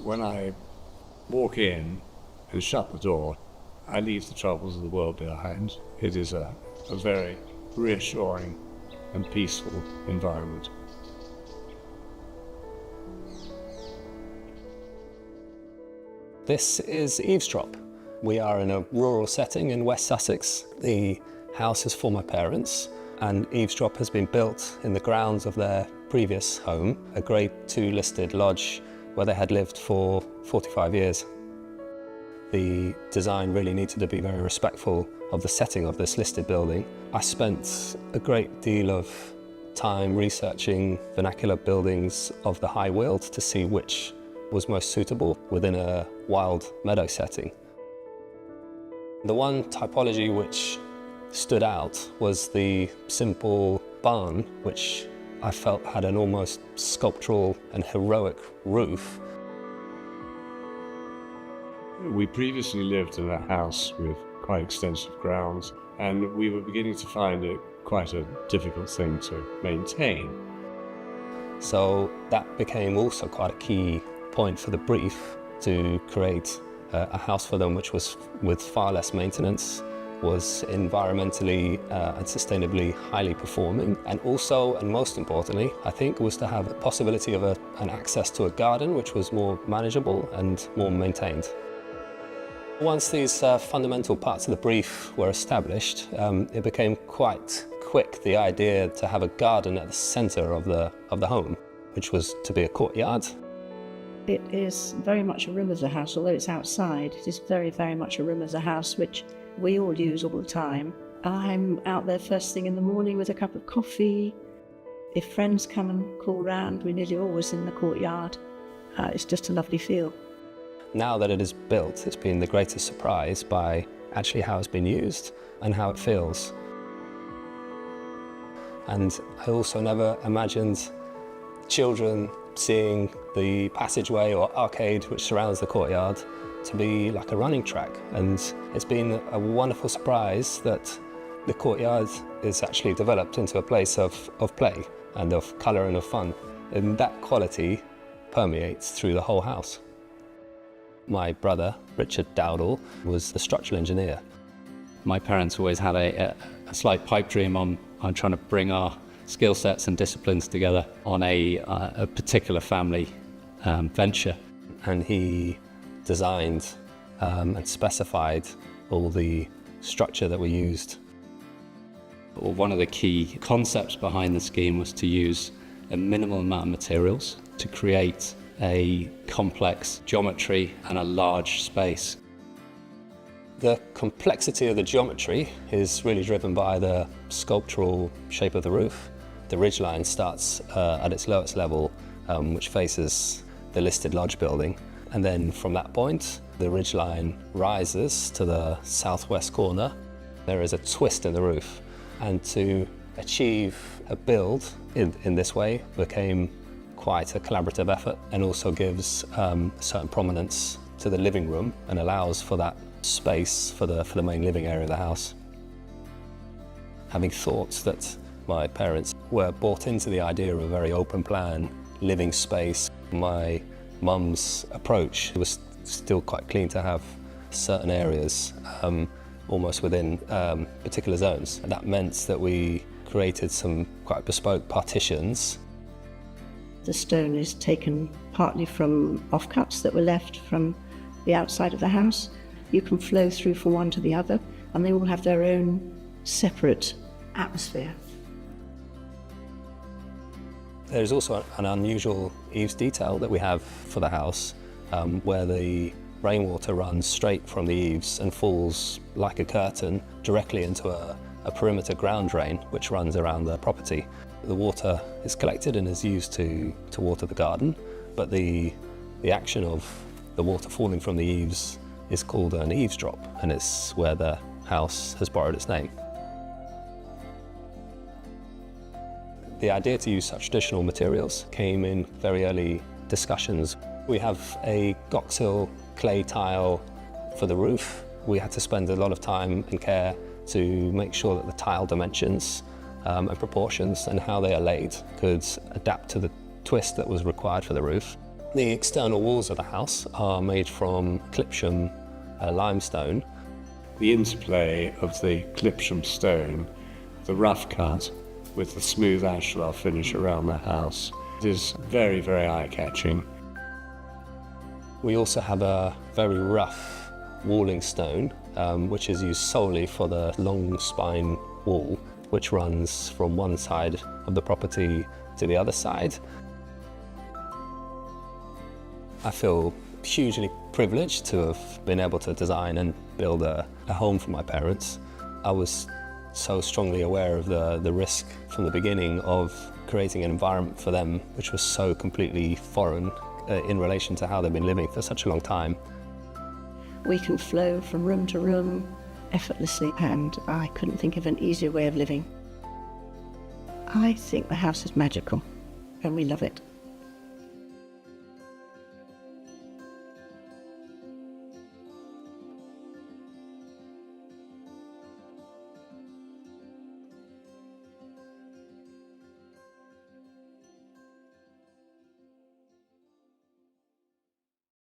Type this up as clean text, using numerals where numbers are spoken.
When I walk in and shut the door, I leave the troubles of the world behind. It is a very reassuring and peaceful environment. This is Eavesdrop. We are in a rural setting in West Sussex. The house is for my parents, and Eavesdrop has been built in the grounds of their previous home, a Grade 2 listed lodge where they had lived for 45 years. The design really needed to be very respectful of the setting of this listed building. I spent a great deal of time researching vernacular buildings of the High Weald to see which was most suitable within a wild meadow setting. The one typology which stood out was the simple barn, which I felt had an almost sculptural and heroic roof. We previously lived in a house with quite extensive grounds, and we were beginning to find it quite a difficult thing to maintain. So that became also quite a key point for the brief, to create a house for them which was with far less maintenance, was environmentally and sustainably highly performing, and also, and most importantly, I think, was to have a possibility of an access to a garden which was more manageable and more maintained. Once these fundamental parts of the brief were established, it became quite quick the idea to have a garden at the centre of the home, which was to be a courtyard. It is very much a room as a house, although it's outside. It is very, very much a room as a house, which we all use all the time. I'm out there first thing in the morning with a cup of coffee. If friends come and call round, we're nearly always in the courtyard. It's just a lovely feel. Now that it is built, it's been the greatest surprise by actually how it's been used and how it feels. And I also never imagined children seeing the passageway or arcade which surrounds the courtyard to be like a running track. And it's been a wonderful surprise that the courtyard is actually developed into a place of play and of colour and of fun. And that quality permeates through the whole house. My brother, Tom Dowdall, was the structural engineer. My parents always had a slight pipe dream on trying to bring our skill sets and disciplines together on a particular family venture. And he designed and specified all the structure that we used. One of the key concepts behind the scheme was to use a minimal amount of materials to create a complex geometry and a large space. The complexity of the geometry is really driven by the sculptural shape of the roof. The ridgeline starts at its lowest level, which faces the listed lodge building. And then from that point, the ridgeline rises to the southwest corner. There is a twist in the roof. And to achieve a build in this way became quite a collaborative effort, and also gives certain prominence to the living room and allows for that space for the main living area of the house. Having thought that my parents were bought into the idea of a very open plan living space, my mum's approach was still quite keen to have certain areas almost within particular zones. And that meant that we created some quite bespoke partitions. The stone is taken partly from offcuts that were left from the outside of the house. You can flow through from one to the other, and they all have their own separate atmosphere. There's also an unusual eaves detail that we have for the house, where the rainwater runs straight from the eaves and falls like a curtain directly into a perimeter ground drain which runs around the property. The water is collected and is used to water the garden, but the action of the water falling from the eaves is called an eavesdrop, and it's where the house has borrowed its name. The idea to use such traditional materials came in very early discussions. We have a Goxhill clay tile for the roof. We had to spend a lot of time and care to make sure that the tile dimensions and proportions and how they are laid could adapt to the twist that was required for the roof. The external walls of the house are made from Clipsham limestone. The interplay of the Clipsham stone, the rough cut with the smooth ashlar finish around the house is very, very eye-catching. We also have a very rough walling stone, which is used solely for the long spine wall, which runs from one side of the property to the other side. I feel hugely privileged to have been able to design and build a home for my parents. I was so strongly aware of the risk from the beginning of creating an environment for them which was so completely foreign in relation to how they've been living for such a long time. We can flow from room to room effortlessly, and I couldn't think of an easier way of living. I think the house is magical, and we love it.